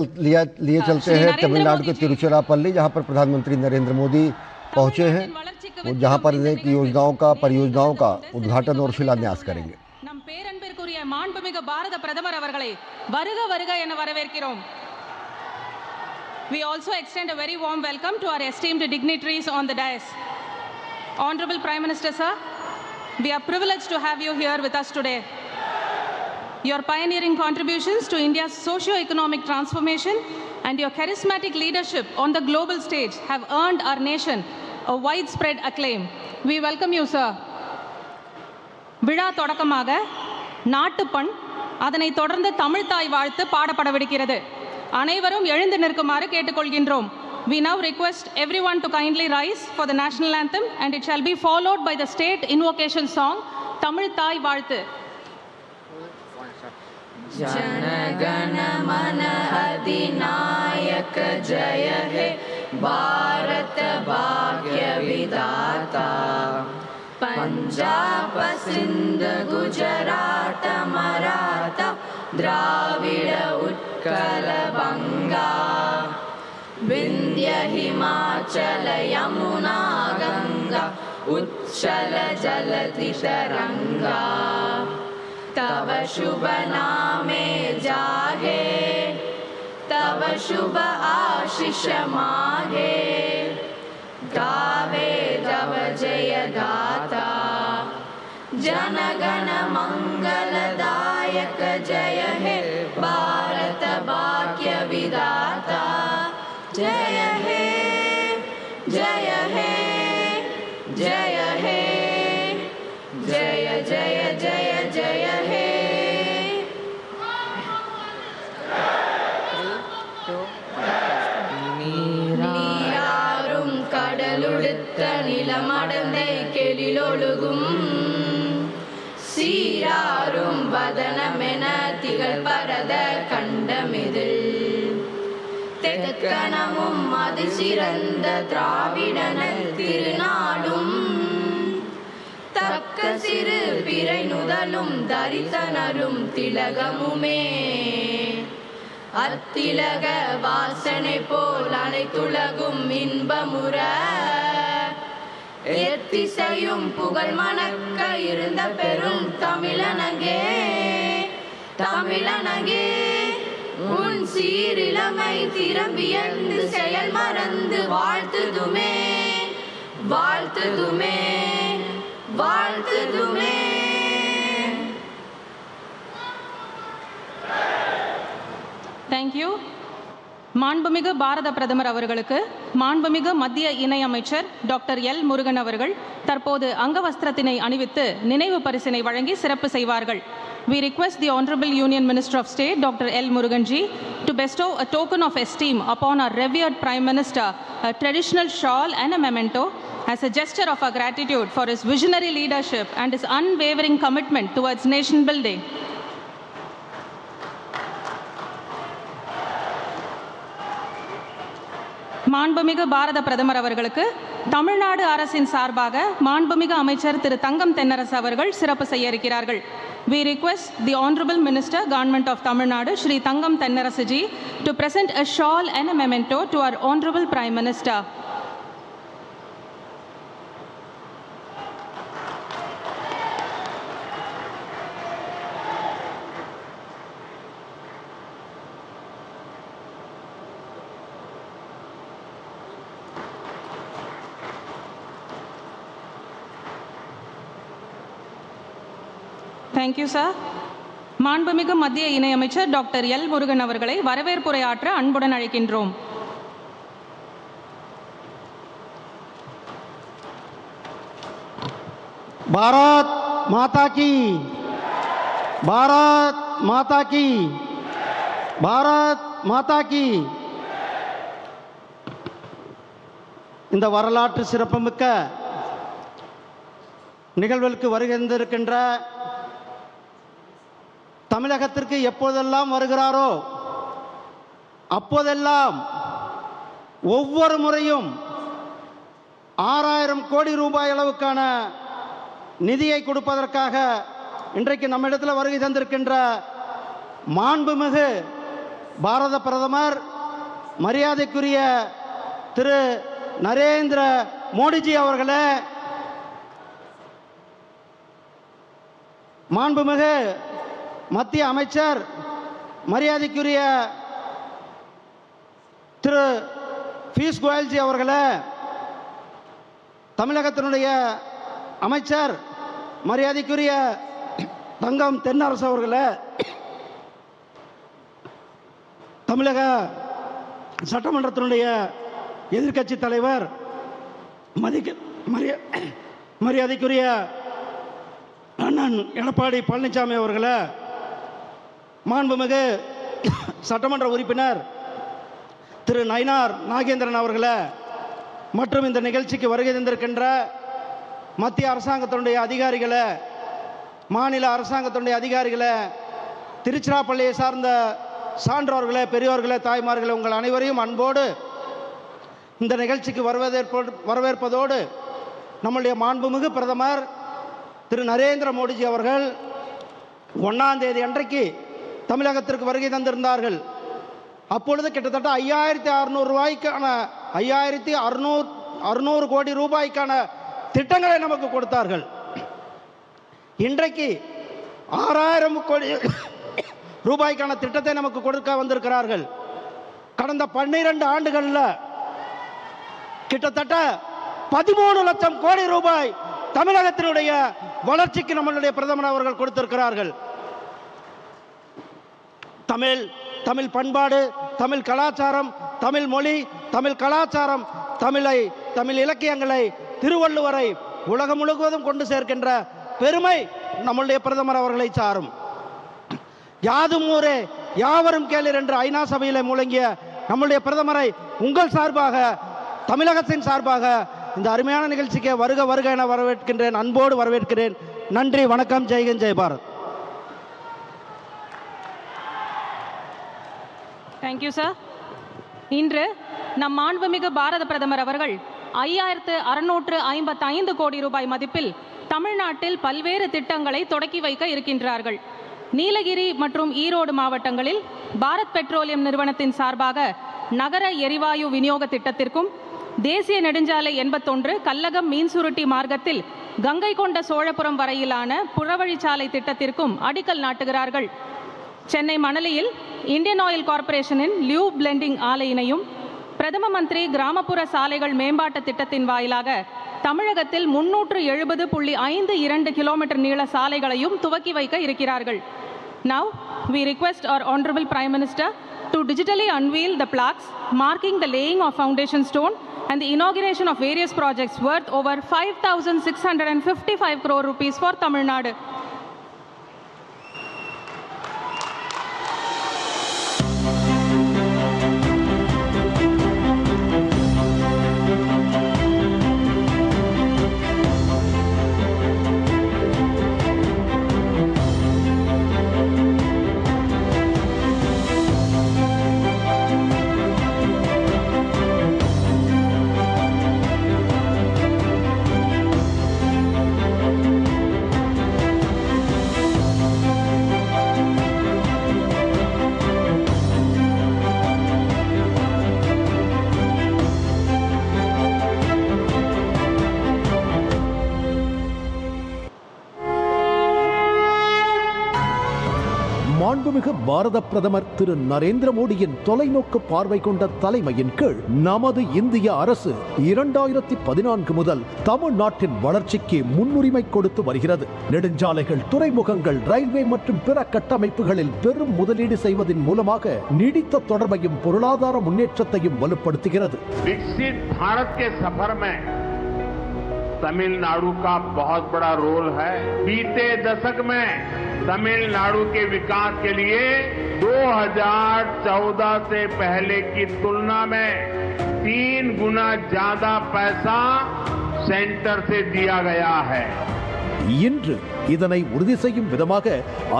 लिए चलते हैं तमिलनाडु के तिरुचिरापल्ली, जहां पर प्रधानमंत्री नरेंद्र मोदी पहुंचे हैं। वो जहां पर अनेक परियोजनाओं का उद्घाटन और शिलान्यास करेंगे। நம் பேரன்பிற்குரிய மாண்புமிகு பாரத பிரதமர் அவர்களை வருக வருக என வரவேற்கிறோம். We also extend a very warm welcome to our esteemed dignitaries on the dais. Honorable Prime Minister sir, we are privileged to have you here with us today. Your pioneering contributions to India's socio-economic transformation and your charismatic leadership on the global stage have earned our nation a widespread acclaim. We welcome you, sir. விழா தொடக்கமாக நாட்டுப்பண், அதனைத் தொடர்ந்து தமிழ்த்தாய் வாழ்த்து பாடப்படவிருக்கிறது. அனைவரும் எழுந்து நிற்குமாறு கேட்டுக்கொள்கின்றோம். We now request everyone to kindly rise for the national anthem and it shall be followed by the state invocation song தமிழ்த்தாய் வாழ்த்து. जनगण मन अधिनायक जय हे भारत भाग्य विधाता, पंजाब सिंध गुजरात मराठा द्राविड़ उत्कल बंगा, विंध्य हिमाचल यमुना गंगा उच्छल जलधि तरंगा, तव शुभ नामे जागे, तव शुभ आशीष मागे, गावे तव जय गाथा, जनगण मंगलदायक जय हे भारत भाग्य विधाता, जय हे जय हे जय हे जय जय जय जय हे. நீராறும் கடலுடுத்த நிலமடந்தை கெளிலொழுகும், சீராறும் வதனமென திகழ் பரத கண்டமிதில், தெக்கணமும் அது சிறந்த திராவிடனல் திருநாடும், தக்க சிறு பிறை நுதலும் தரிசனரும் திலகமுமே, அத்திலக வாசனை போல் அனைத்துலகும் இன்பமுற, எத்திசையும் புகழ் மணக்க இருந்த பெரும் தமிழனங்கே, தமிழனங்கே உன் சீரிளமை திறம்பியந்து செயல் மறந்து வாழ்த்துதுமே, வாழ்த்துதுமே, வாழ்த்துதுமே. Thank you. மாண்புமிகு பாரத பிரதமர் அவர்களுக்கு மாண்புமிகு மத்திய இணையமைச்சர் டாக்டர் எல் முருகன் அவர்கள் தற்போது அங்கவஸ்திரத்தினை அணிவித்து நினைவு பரிசினை வழங்கி சிறப்பு செய்வார்கள். We request the Honorable Union Minister of State Dr. L. Murugan ji to bestow a token of esteem upon our revered Prime Minister, a traditional shawl and a memento as a gesture of our gratitude for his visionary leadership and his unwavering commitment towards nation building. மாண்புமிகு பாரத பிரதமர் அவர்களுக்கு தமிழ்நாடு அரசின் சார்பாக மாண்புமிகு அமைச்சர் திரு தங்கம் தென்னரசு அவர்கள் சிறப்பு செய்ய இருக்கிறார்கள். We request the Honorable Minister, Government of Tamil Nadu, Shri Thangam Thennarasu ji, to present a shawl and a memento to our Honorable Prime Minister. Thank you, sir. மாண்புமிகு மத்திய இணையமைச்சர் டாக்டர் எல் முருகன் அவர்களை வரவேற்புரையாற்ற அன்புடன் அழைக்கின்றோம். பாரத் மாதா கி, பாரத் மாதா கி, பாரத் மாதா கி. இந்த வரலாற்று சிறப்புமிக்க நிகழ்வுக்கு வருகின்றிருக்கின்ற தமிழகத்திற்கு எப்போதெல்லாம் வருகிறாரோ அப்போதெல்லாம் ஒவ்வொரு முறையும் 6000 கோடி ரூபாய் அளவுக்கான நிதியை கொடுப்பதற்காக இன்றைக்கு நம்மிடத்தில் வருகை தந்திருக்கின்ற மாண்புமிகு பாரத பிரதமர் மரியாதைக்குரிய திரு நரேந்திர மோடிஜி அவர்களே, மாண்புமிகு மத்திய அமைச்சர் மரியாதைக்குரிய திரு பியூஷ் கோயல்ஜி அவர்களே, தமிழகத்தினுடைய அமைச்சர் மரியாதைக்குரிய தங்கம் தென்னரசு அவர்களே, தமிழக சட்டமன்றத்தினுடைய எதிர்க்கட்சி தலைவர் மரியாதைக்குரிய அண்ணன் எடப்பாடி பழனிசாமி அவர்களே, மாண்புமிகு சட்டமன்ற உறுப்பினர் திரு நயினார் நாகேந்திரன் அவர்களே, மற்றும் இந்த நிகழ்ச்சிக்கு வருகை தந்திருக்கின்ற மத்திய அரசாங்கத்தினுடைய அதிகாரிகளே, மாநில அரசாங்கத்தினுடைய அதிகாரிகளே, திருச்சிராப்பள்ளியை சார்ந்த சான்றோர்களே, பெரியோர்களே, தாய்மார்களே, உங்கள் அனைவரையும் அன்போடு இந்த நிகழ்ச்சிக்கு வரவேற்பதோடு நம்முடைய மாண்புமிகு பிரதமர் திரு நரேந்திர மோடிஜி அவர்கள் 1ஆம் தேதி அன்றைக்கு தமிழகத்திற்கு வருகை தந்திருந்தார்கள். அப்பொழுது கிட்டத்தட்ட 5600 கோடி ரூபாய்க்கான திட்டங்களை நமக்கு கொடுத்தார்கள். இன்றைக்கு 6000 கோடி ரூபாய்க்கான திட்டத்தை நமக்கு கொடுக்க வந்திருக்கிறார்கள். கடந்த 12 ஆண்டுகளில் கிட்டத்தட்ட 13 லட்சம் கோடி ரூபாய் தமிழகத்தினுடைய வளர்ச்சிக்கு நம்மளுடைய பிரதமர் அவர்கள் கொடுத்திருக்கிறார்கள். தமிழ் பண்பாடு, தமிழ் கலாச்சாரம், தமிழ் மொழி, தமிழ் கலாச்சாரம், தமிழ் இலக்கியங்களை, திருவள்ளுவரை உலகம் முழுவதும் கொண்டு சேர்க்கின்ற பெருமை நம்முடைய பிரதமர் அவர்களை சாரும். யாதும் ஊரே யாவரும் கேளீர் என்று ஐநா சபையில் முழங்கிய நம்முடைய பிரதமரை உங்கள் சார்பாக, தமிழகத்தின் சார்பாக இந்த அருமையான நிகழ்ச்சிக்கு வருக வருக என வரவேற்கின்றேன், அன்போடு வரவேற்கிறேன். நன்றி, வணக்கம், ஜெய்ஹிந்த், ஜெய் பாரத். Thank you sir. இன்று நம் மாண்புமிகு பாரத பிரதமர் அவர்கள் 5655 கோடி ரூபாய் மதிப்பில் தமிழ்நாட்டில் பல்வேறு திட்டங்களை தொடக்கி வைக்க இருக்கின்றார்கள். நீலகிரி மற்றும் ஈரோடு மாவட்டங்களில் பாரத் பெட்ரோலியம் நிறுவனத்தின் சார்பாக நகர எரிவாயு விநியோக திட்டத்திற்கும், தேசிய நெடுஞ்சாலை 81 கல்லகம் மீன்சுருட்டி மார்க்கத்தில் கங்கை கொண்ட சோழபுரம் வரையிலான புறவழிச்சாலை திட்டத்திற்கும் அடிக்கல் நாட்டுகிறார்கள். சென்னை மணலியில் இந்தியன் ஆயில் கார்ப்பரேஷனின் லியூ பிளெண்டிங் ஆலையினையும், பிரதம மந்திரி கிராமப்புற சாலைகள் மேம்பாட்டு திட்டத்தின் வாயிலாக தமிழகத்தில் 370.52 கிலோமீட்டர் நீள சாலைகளையும் துவக்கி வைக்க இருக்கிறார்கள். Now we request our Honorable Prime Minister to digitally unveil the plaques marking the laying of foundation stone and the inauguration of various projects worth over 5,655 crore rupees for Tamil Nadu. மாண்புமிகு பாரத பிரதமர் திரு நரேந்திர மோடியின் தொலைநோக்கு பார்வை கொண்ட தலைமையின் கீழ் நமது இந்திய அரசு 2014 முதல் தமிழ்நாட்டின் வளர்ச்சிக்கு முன்னுரிமை கொடுத்து வருகிறது. நெடுஞ்சாலைகள், துறைமுகங்கள், ரயில்வே மற்றும் பிற கட்டமைப்புகளில் பெரும் முதலீடு செய்வதன் மூலமாக நீடித்த தொடர்பையும் பொருளாதார முன்னேற்றத்தையும் வலுப்படுத்துகிறது. विकसित भारत के सफर में तमिलनाडु का बहुत बड़ा रोल है। बीते दशक में तमिलनाडु के विकास के लिए 2014 से पहले की तुलना में 3 गुना ज्यादा पैसा सेंटर से दिया गया है. இன்று இதனை உறுதி செய்யும் விதமாக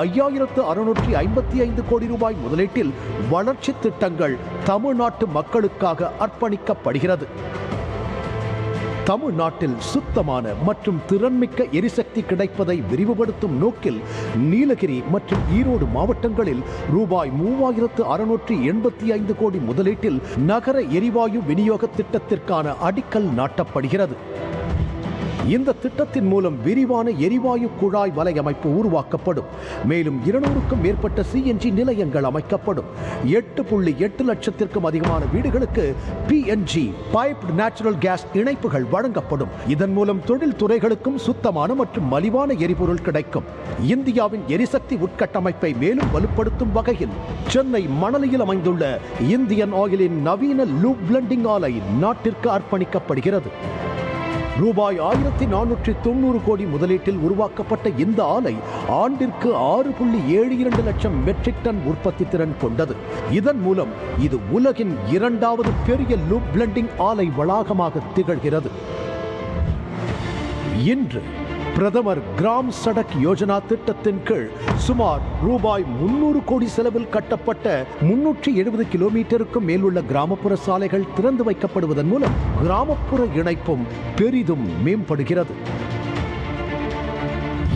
5655 கோடி ரூபாய் முதலீட்டில் வளர்ச்சி திட்டங்கள் தமிழ்நாட்டு மக்களுக்காக அர்ப்பணிக்கப்படுகிறது. தமிழ்நாட்டில் சுத்தமான மற்றும் திறன்மிக்க எரிசக்தி கிடைப்பதை விரிவுபடுத்தும் நோக்கில் நீலகிரி மற்றும் ஈரோடு மாவட்டங்களில் ரூபாய் 3685 கோடி முதலீட்டில் நகர எரிவாயு விநியோக திட்டத்திற்கான அடிக்கல் நாட்டப்படுகிறது. இந்த திட்டத்தின் மூலம் விரிவான எரிவாயு குழாய் வலையமைப்பு உருவாக்கப்படும். மேலும் 200க்கும் மேற்பட்ட CNG நிலையங்கள் அமைக்கப்படும். 8.8 லட்சத்திற்கும் அதிகமான வீடுகளுக்கு PNG பைப்டு நேச்சுரல் கேஸ் இணைப்புகள் வழங்கப்படும். இதன் மூலம் தொழில் துறைகளுக்கும் சுத்தமான மற்றும் மலிவான எரிபொருள் கிடைக்கும். இந்தியாவின் எரிசக்தி உட்கட்டமைப்பை மேலும் வலுப்படுத்தும் வகையில் சென்னை மணலியில் அமைந்துள்ள இந்தியன் ஆயிலின் நவீன லூப் பிளெண்டிங் ஆலை நாட்டிற்கு அர்ப்பணிக்கப்படுகிறது. ரூபாய் 1490 கோடி முதலீட்டில் உருவாக்கப்பட்ட இந்த ஆலை ஆண்டிற்கு 6.72 லட்சம் மெட்ரிக் டன் உற்பத்தி திறன் கொண்டது. இதன் மூலம் இது உலகின் 2வது பெரிய லூப் பிளெண்டிங் ஆலை வளாகமாக திகழ்கிறது. இன்று பிரதமர் கிராம் சடக் யோஜனா திட்டத்தின் கீழ் சுமார் ரூபாய் 300 கோடி செலவில் கட்டப்பட்ட 370 கிலோமீட்டருக்கும் மேலுள்ள கிராமப்புற சாலைகள் திறந்து வைக்கப்படுவதன் மூலம் கிராமப்புற இணைப்பும் பெரிதும் மேம்படுகிறது.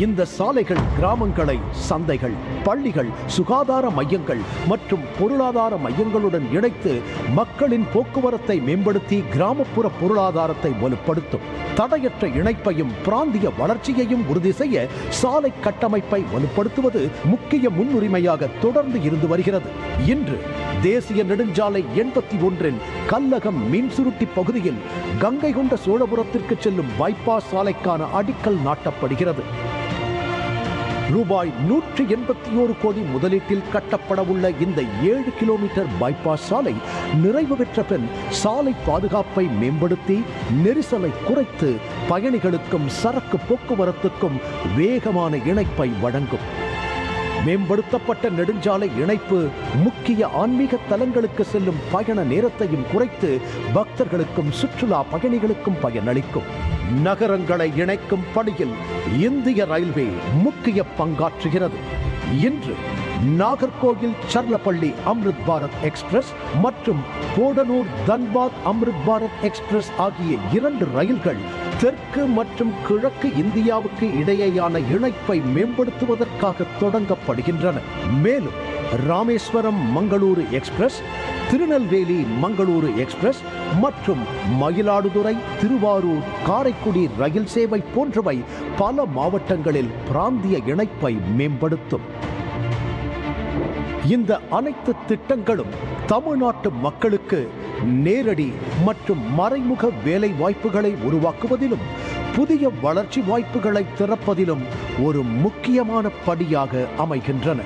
இந்த சாலைகள் கிராமங்களை சந்தைகள், பள்ளிகள், சுகாதார மையங்கள் மற்றும் பொருளாதார மையங்களுடன் இணைத்து மக்களின் போக்குவரத்தை மேம்படுத்தி கிராமப்புற பொருளாதாரத்தை வலுப்படுத்தும். தடையற்ற இணைப்பையும் பிராந்திய வளர்ச்சியையும் உறுதி செய்ய சாலை கட்டமைப்பை வலுப்படுத்துவது முக்கிய முன்னுரிமையாக தொடர்ந்து இருந்து வருகிறது. இன்று தேசிய நெடுஞ்சாலை 81 கல்லகம் மீன்சுருட்டி பகுதியில் கங்கை கொண்ட சோழபுரத்திற்கு செல்லும் பைபாஸ் சாலைக்கான அடிக்கல் நாட்டப்படுகிறது. ரூபாய் 181 கோடி முதலீட்டில் கட்டப்படவுள்ள இந்த 7 கிலோமீட்டர் பைபாஸ் சாலை நிறைவு பெற்ற பின் சாலை பாதுகாப்பை மேம்படுத்தி நெரிசலை குறைத்து பயணிகளுக்கும் சரக்கு போக்குவரத்துக்கும் வேகமான இணைப்பை வழங்கும். மேம்படுத்தப்பட்ட நெடுஞ்சாலை இணைப்பு முக்கிய ஆன்மீக தலங்களுக்கு செல்லும் பயண நேரத்தையும் குறைத்து பக்தர்களுக்கும் சுற்றுலா பயணிகளுக்கும் பயனளிக்கும். நகரங்களை இணைக்கும் பணியில் இந்திய ரயில்வே முக்கிய பங்காற்றுகிறது. இன்று நாகர்கோவில் சர்லப்பள்ளி அம்ரித் பாரத் எக்ஸ்பிரஸ் மற்றும் போடனூர் தன்பாத் அம்ரித் பாரத் எக்ஸ்பிரஸ் ஆகிய 2 ரயில்கள் தெற்கு மற்றும் கிழக்கு இந்தியாவுக்கு இடையேயான இணைப்பை மேம்படுத்துவதற்காக தொடங்கப்படுகின்றன. மேலும் ராமேஸ்வரம் மங்களூரு எக்ஸ்பிரஸ், திருநெல்வேலி மங்களூரு எக்ஸ்பிரஸ் மற்றும் மயிலாடுதுறை, திருவாரூர், காரைக்குடி ரயில் சேவை போன்றவை பல மாவட்டங்களில் பிராந்திய இணைப்பை மேம்படுத்தும். இந்த அனைத்து திட்டங்களும் தமிழ்நாட்டு மக்களுக்கு நேரடி மற்றும் மறைமுக வேலை வாய்ப்புகளை உருவாக்குவதிலும் புதிய வளர்ச்சி வாய்ப்புகளை திறப்பதிலும் ஒரு முக்கியமான படியாக அமைகின்றன.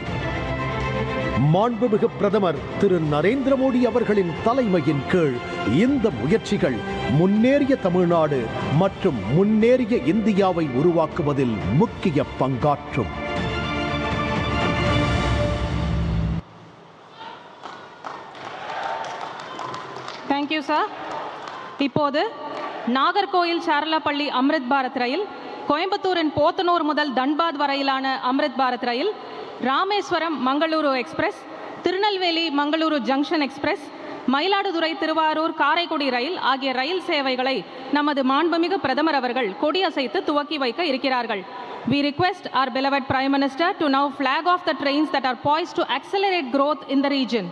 மாண்புமிகு பிரதமர் திரு நரேந்திர மோடி அவர்களின் தலைமையின் கீழ் இந்த முயற்சிகள் முன்னேறிய தமிழ்நாடு மற்றும் முன்னேறிய இந்தியாவை உருவாக்குவதில் முக்கிய பங்காற்றும். Thank you sir. இப்போது நாகர்கோயில் சார்லப்பள்ளி அம்ரித் பாரத் ரயில், கோயம்புத்தூரின் போத்தனூர் முதல் தன்பாத் வரையிலான அம்ரித் பாரத் ரயில், Rameswaram Mangaluru express, Tirunelveli Mangaluru junction express, Mayiladuthurai Thiruvarur Karaikudi ரயில் ஆகிய ரயில் சேவைகளை நமது மாண்புமிகு பிரதமர் அவர்கள் கொடியசைத்து துவக்கி வைக்க இருக்கிறார்கள். We request our beloved Prime Minister to now flag off the trains that are poised to accelerate growth in the region.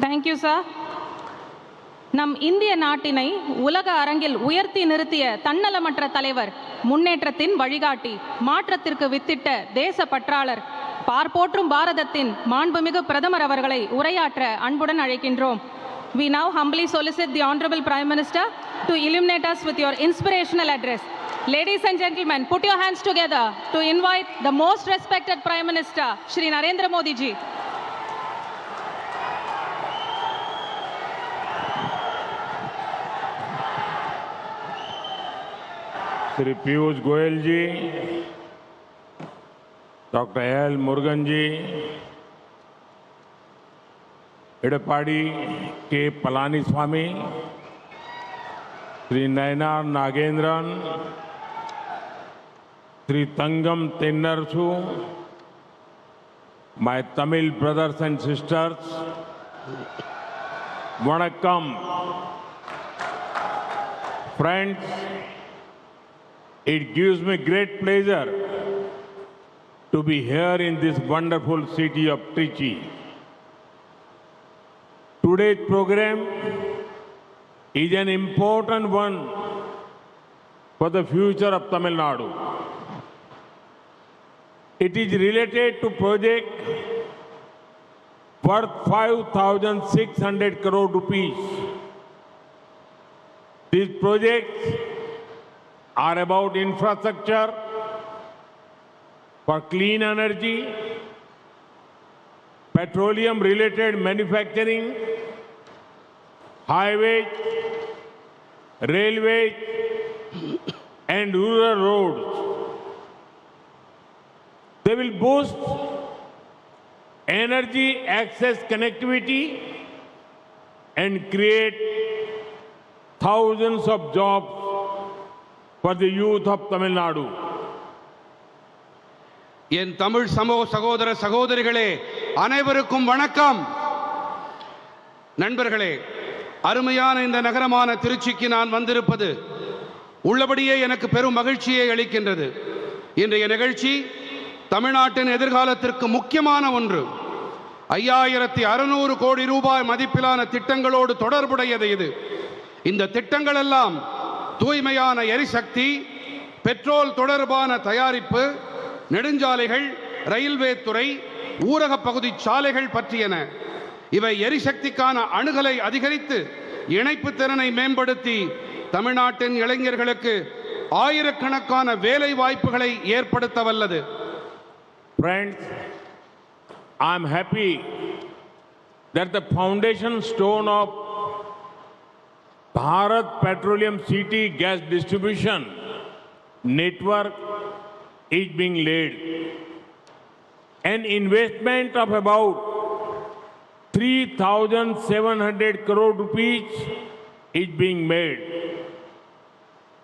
Thank you, sir. நம் இந்திய நாட்டினை உலக அரங்கில் உயர்த்தி நிறுத்திய தன்னலமற்ற தலைவர், முன்னேற்றத்தின் வழிகாட்டி, மாற்றத்திற்கு வித்திட்ட தேச பற்றாளர், பார்ப்போற்றும் பாரதத்தின் மாண்புமிகு பிரதமர் அவர்களை உரையாற்ற அன்புடன் அழைக்கின்றோம். We now humbly solicit the Honorable Prime Minister to illuminate us with your inspirational address. Ladies and gentlemen, put your hands together to invite the most respected Prime Minister, Shri Narendra Modi ji. Shri Piyush Goyal ji, doctor L Murugan ji, Edappadi K Palaniswami, Shri Nayanar Nagendran, Shri तंगम तेन्नरसु, my Tamil brothers and sisters, Vanakkam. Friends, it gives me great pleasure to be here in this wonderful city of Trichy. Today's program is an important one for the future of Tamil Nadu. It is related to project worth 5,600 crore rupees. These projects are about infrastructure for clean energy, petroleum related manufacturing, highways, railways, and rural roads. They will boost energy access connectivity and create thousands of jobs for the youth of Tamil Nadu. என் தமிழ் சகோதர சகோதரிகளே அனைவருக்கும் வணக்கம். நண்பர்களே, அருமையான இந்த நகரமான திருச்சிக்கு நான் வந்திருப்பது உள்ளபடியே எனக்கு பெரும் மகிழ்ச்சியை அளிக்கின்றது. இன்றைய நிகழ்ச்சி தமிழ்நாட்டின் எதிர்காலத்திற்கு முக்கியமான ஒன்று. 5600 கோடி ரூபாய் மதிப்பிலான திட்டங்களோடு தொடர்புடையது இது. இந்த திட்டங்கள் எல்லாம் தூய்மையான எரிசக்தி, பெட்ரோல் தொடர்பான தயாரிப்பு, நெடுஞ்சாலைகள், ரயில்வே துறை, ஊரக பகுதி சாலைகள் பற்றியன. இவை எரிசக்திக்கான அணுகலை அதிகரித்து இணைப்பு திறனை மேம்படுத்தி தமிழ்நாட்டின் இளைஞர்களுக்கு ஆயிரக்கணக்கான வேலை வாய்ப்புகளை ஏற்படுத்த வல்லது. Friends, I am happy that the foundation stone of Bharat Petroleum City Gas Distribution Network is being laid. An investment of about 3,700 crore rupees is being made.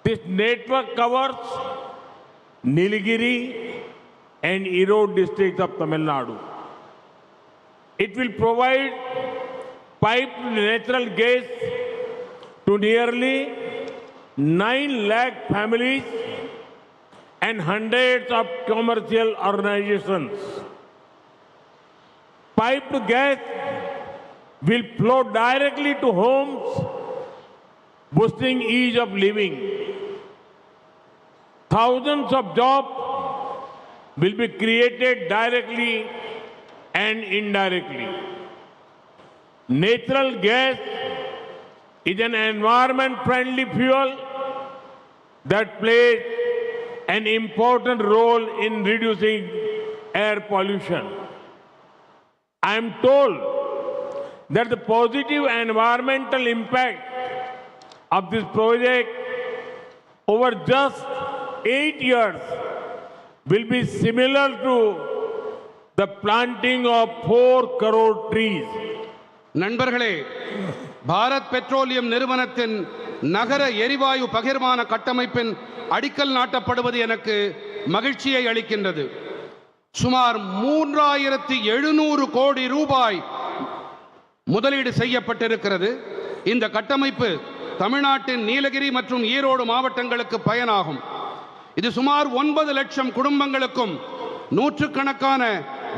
This network covers Nilgiri and Erode districts of Tamil Nadu. It will provide piped natural gas to nearly 9 lakh families and hundreds of commercial organizations. Piped gas will flow directly to homes, boosting ease of living. Thousands of jobs will be created directly and indirectly. Natural gas is an environment-friendly fuel that plays an important role in reducing air pollution. I am told that the positive environmental impact of this project over just 8 years will be similar to the planting of 4 crore trees. நண்பர்களே, Bharat petroleum நிறுவனத்தின் நகர எரிவாயு பகிர்மான கட்டமைப்பின் அடிக்கல் நாட்டப்படுவது எனக்கு மகிழ்ச்சியை அளிக்கின்றது. சுமார் 3700 கோடி ரூபாய் முதலீடு செய்யப்பட்டிருக்கிறது. இந்த கட்டமைப்பு தமிழ்நாட்டின் நீலகிரி மற்றும் ஈரோடு மாவட்டங்களுக்கு பயனாகும். இது சுமார் 9 லட்சம் குடும்பங்களுக்கும் நூற்றுக்கணக்கான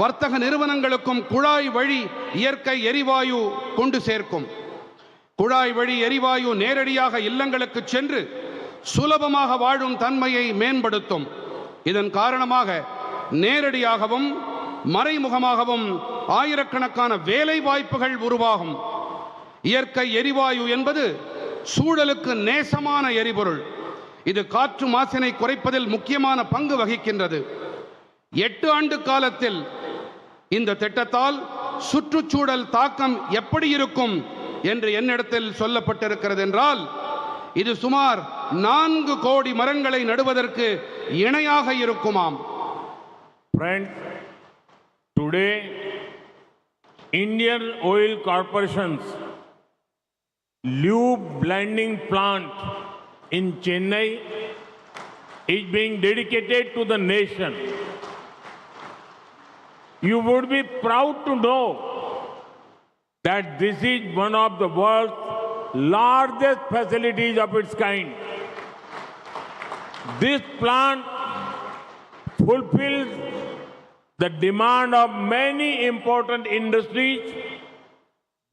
வர்த்தக நிறுவனங்களுக்கும் குழாய் வழி இயற்கை எரிவாயு கொண்டு சேர்க்கும். குழாய் வழி எரிவாயு நேரடியாக இல்லங்களுக்கு சென்று சுலபமாக வாழும் தன்மையை மேம்படுத்தும். இதன் காரணமாக நேரடியாகவும் மறைமுகமாகவும் ஆயிரக்கணக்கான வேலை வாய்ப்புகள் உருவாகும். இயற்கை எரிவாயு என்பது சூழலுக்கு நேசமான எரிபொருள். இது காற்று மாசினை குறைப்பதில் முக்கியமான பங்கு வகிக்கின்றது. 8 ஆண்டு காலத்தில் இந்த திட்டத்தால் சுற்றுச்சூழல் தாக்கம் எப்படி இருக்கும் என்று என்னிடத்தில் சொல்லப்பட்டிருக்கிறது என்றால், இது சுமார் 4 கோடி மரங்களை நடுவதற்கு இணையாக இருக்குமாம். Friends, today Indian Oil Corporation's lube blending plant in Chennai is being dedicated to the nation. You would be proud to know that this is one of the world's largest facilities of its kind. This plant fulfills the demand of many important industries,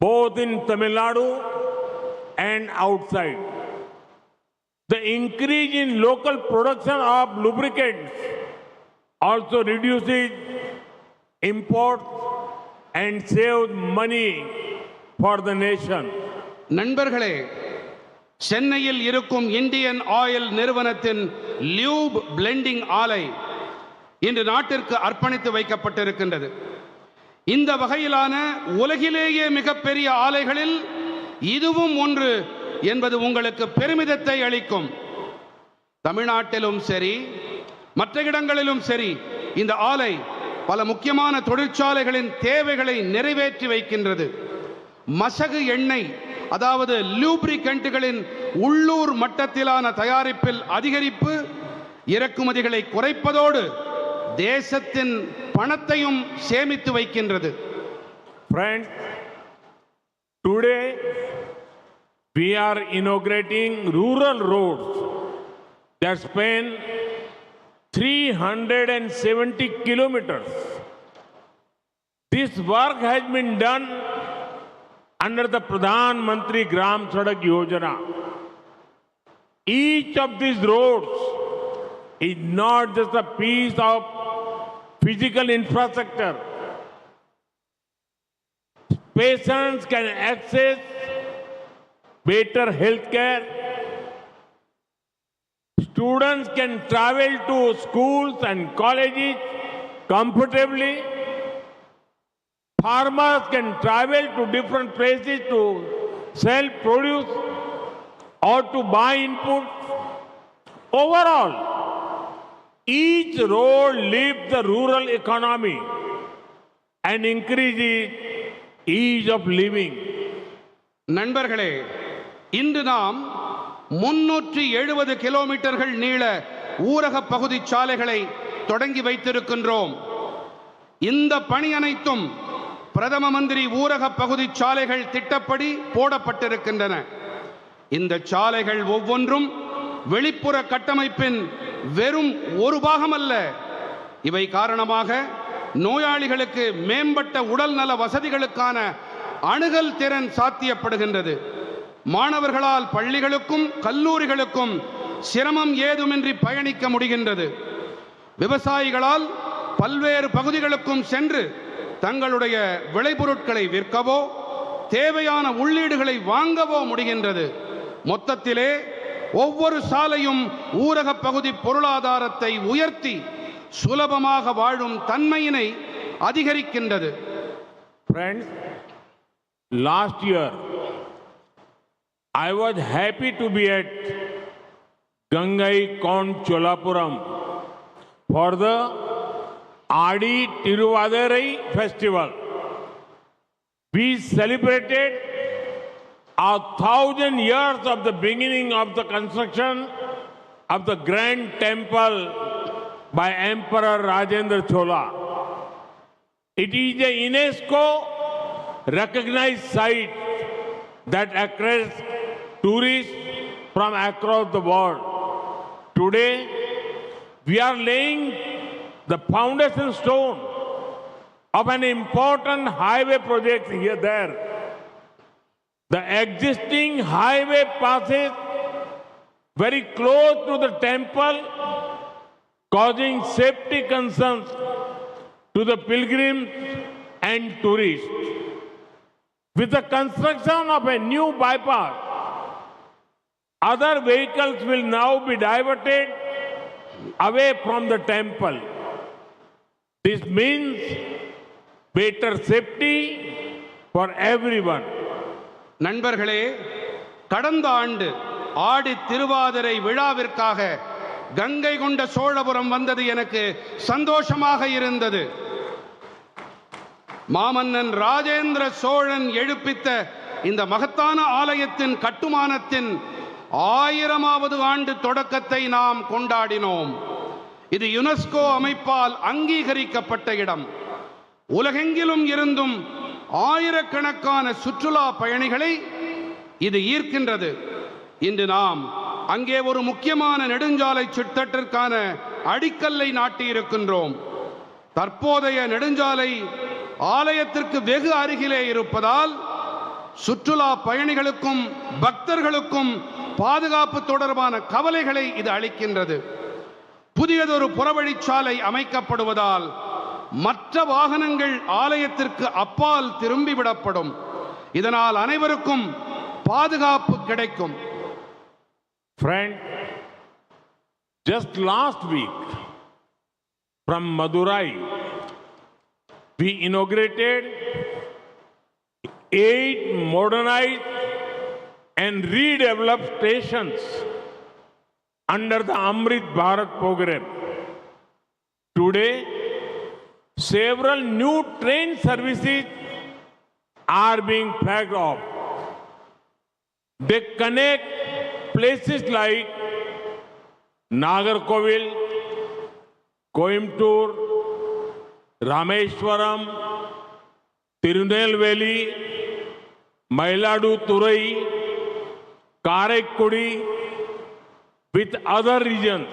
both in Tamil Nadu and outside. The increase in local production of lubricants also reduces imports and saves money for the nation. நண்பர்களே, சென்னையில் இருக்கும் Indian oil நிறுவனத்தின் லியூப் blending ஆலை இன்று நாட்டிற்கு அர்ப்பணித்து வைக்கப்பட்டிருக்கின்றது. இந்த வகையிலான உலகிலேயே மிகப்பெரிய ஆலைகளில் இதுவும் ஒன்று என்பது உங்களுக்கு பெருமிதத்தை அளிக்கும். தமிழ்நாட்டிலும் சரி மற்ற இடங்களிலும் சரி இந்த ஆலை பல முக்கியமான தொழிற்சாலைகளின் தேவைகளை நிறைவேற்றி வைக்கின்றது. மசகு எண்ணெய், அதாவது லூப்ரிகன்ட்களின் உள்ளூர் மட்டத்திலான தயாரிப்பில் அதிகரிப்பு, இறக்குமதிகளை குறைப்பதோடு தேசத்தின் பணத்தையும் சேமித்து வைக்கின்றது. Friends, today we are inaugurating rural roads that span 370 kilometers. This work has been done under the Pradhan Mantri Gram Sadak Yojana. Each of these roads is not just a piece of physical infrastructure. Patients can access better health care. Students can travel to schools and colleges comfortably. Farmers can travel to different places to sell produce or to buy inputs. Overall, each road lifts the rural economy and increases ease of living. நண்பர்களே, இன்று நாம் 370 கிலோமீட்டர்கள் நீள ஊரக பகுதி சாலைகளை தொடங்கி வைத்திருக்கின்றோம். இந்த பணி அனைத்தும் பிரதம மந்திரி ஊரக பகுதி சாலைகள் திட்டப்படி போடப்பட்டிருக்கின்றன. இந்த சாலைகள் ஒவ்வொன்றும் வெளிப்புற கட்டமைப்பின் வெறும் ஒரு பாகம் அல்ல. இவை காரணமாக நோயாளிகளுக்கு மேம்பட்ட உடல்நல வசதிகளுக்கான அணுகல் திறன் சாத்தியப்படுகின்றது. மாணவர்களால் பள்ளிகளுக்கும் கல்லூரிகளுக்கும் சிரமம் ஏதுமின்றி பயணிக்க முடிகின்றது. விவசாயிகளால் பல்வேறு பகுதிகளுக்கும் சென்று தங்களுடைய விளைபொருட்களை விற்கவோ தேவையான உள்ளீடுகளை வாங்கவோ முடிகின்றது. மொத்தத்திலே ஒவ்வொரு சாலையும் ஊரக பகுதி பொருளாதாரத்தை உயர்த்தி சுலபமாக வாழும் தன்மையினை அதிகரிக்கின்றது. Friends, last year I was happy to be at Gangai Kond Cholapuram for the Adi Tiruvadurai festival. We celebrated 1,000 years of the beginning of the construction of the grand temple by Emperor Rajendra Chola. It is a UNESCO recognized site that attracts tourists from across the world. Today, we are laying the foundation stone of an important highway project there. The existing highway passes very close to the temple, causing safety concerns to the pilgrims and tourists. With the construction of a new bypass, other vehicles will now be diverted away from the temple. This means better safety for everyone. நண்பர்களே, கடந்த ஆண்டு ஆடி திருவாதிரை விழாவிற்காக கங்கை கொண்ட சோழபுரம் வந்தது எனக்கு சந்தோஷமாக இருந்தது. மாமன்னன் ராஜேந்திர சோழன் எழுப்பித்த இந்த மகத்தான ஆலயத்தின் கட்டுமானத்தின் 1000வது ஆண்டு தொடக்கத்தை நாம் கொண்டாடினோம். இது யுனெஸ்கோ அமைப்பால் அங்கீகரிக்கப்பட்ட இடம். உலகெங்கிலும் இருந்தும் ஆயிரக்கணக்கான சுற்றுலா பயணிகளை இது ஈர்க்கின்றது. இன்று நாம் அங்கே ஒரு முக்கியமான நெடுஞ்சாலை திட்டத்திற்கான அடிக்கல்லை நாட்டியிருக்கின்றோம். தற்போதைய நெடுஞ்சாலை ஆலயத்திற்கு வெகு அருகிலே இருப்பதால் சுற்றுலா பயணிகளுக்கும் பக்தர்களுக்கும் பாதுகாப்பு தொடர்பான கவலைகளை இது அளிக்கின்றது. புதியதொரு புறவழிச்சாலை அமைக்கப்படுவதால் மற்ற வாகனங்கள் ஆலயத்திற்கு அப்பால் திரும்பிவிடப்படும். இதனால் அனைவருக்கும் பாதுகாப்பு கிடைக்கும். Friend, just last week from Madurai, we inaugurated 8 modernized and redeveloped stations under the Amrit Bharat program. Today, several new train services are being flagged off. They connect places like Nagarkovil, Coimbatore, Rameshwaram, Tirunelveli, Mayiladuthurai, Karaikudi with other regions.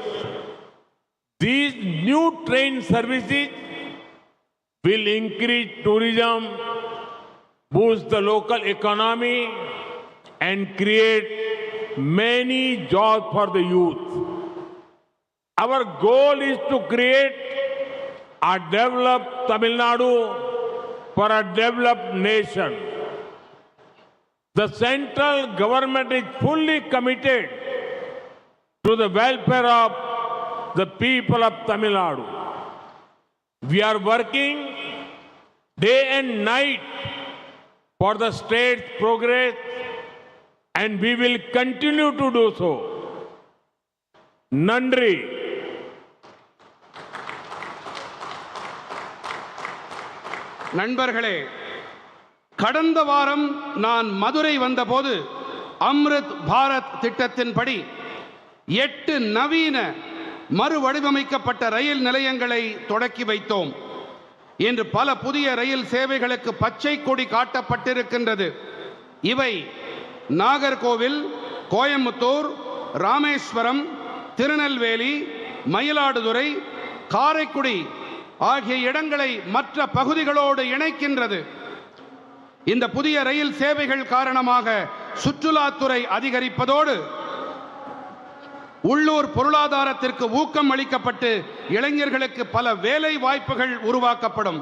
These new train services will increase tourism, boost the local economy, and create many jobs for the youth. Our goal is to create a developed Tamil Nadu for a developed nation. The central government is fully committed to the welfare of the people of Tamil Nadu. We are working day and night for the state's progress, and we will continue to do so. Nandri. நண்பர்களே, கடந்த வாரம் நான் மதுரை வந்தபோது அம்ரித் பாரத் திட்டத்தின்படி 8 நவீன மறுவடிவமைக்கப்பட்ட ரயில் நிலையங்களை தொடக்கி வைத்தோம். இன்று பல புதிய ரயில் சேவைகளுக்கு பச்சை கொடி காட்டப்பட்டிருக்கின்றது. இவை நாகர்கோவில், கோயம்புத்தூர், ராமேஸ்வரம், திருநெல்வேலி, மயிலாடுதுறை, காரைக்குடி ஆகிய இடங்களை மற்ற பகுதிகளோடு இணைக்கின்றது. இந்த புதிய ரயில் சேவைகள் காரணமாக சுற்றுலாத்துறை அதிகரிப்பதோடு உள்ளூர் பொருளாதாரத்திற்கு ஊக்கம் அளிக்கப்பட்டு இளைஞர்களுக்கு பல வேலை வாய்ப்புகள் உருவாக்கப்படும்.